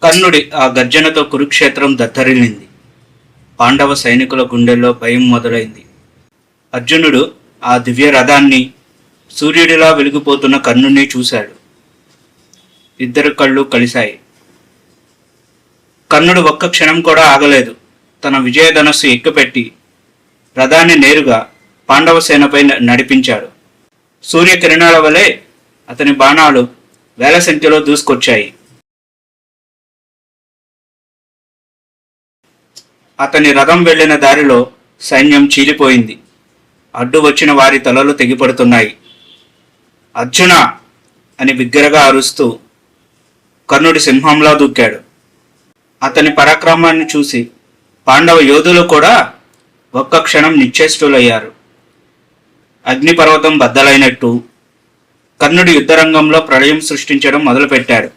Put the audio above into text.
కర్ణుడి ఆ గర్జనతో కురుక్షేత్రం దద్దరిల్లింది. పాండవ సైనికుల గుండెల్లో భయం మొదలైంది. అర్జునుడు ఆ దివ్య రథాన్ని, సూర్యుడిలా వెలిగిపోతున్న కర్ణుడిని చూశాడు. ఇద్దరు కళ్ళు కలిశాయి. కర్ణుడు ఒక్క క్షణం కూడా ఆగలేదు. తన విజయధనస్సు ఎక్కుపెట్టి రథాన్ని నేరుగా పాండవ సేనపై నడిపించాడు. సూర్యకిరణాల వలె అతని బాణాలు వేల సంఖ్యలో దూసుకొచ్చాయి. అతని రథం వెళ్లిన దారిలో సైన్యం చీలిపోయింది. అడ్డు వచ్చిన వారి తలలు తెగిపడుతున్నాయి. అర్జున అని బిగ్గరగా అరుస్తూ కర్ణుడి సింహంలా దూకాడు. అతని పరాక్రమాన్ని చూసి పాండవ యోధులు కూడా ఒక్క క్షణం నిశ్చేష్టులయ్యారు. అగ్నిపర్వతం బద్దలైనట్టు కర్ణుడి యుద్ధరంగంలో ప్రళయం సృష్టించడం మొదలుపెట్టాడు.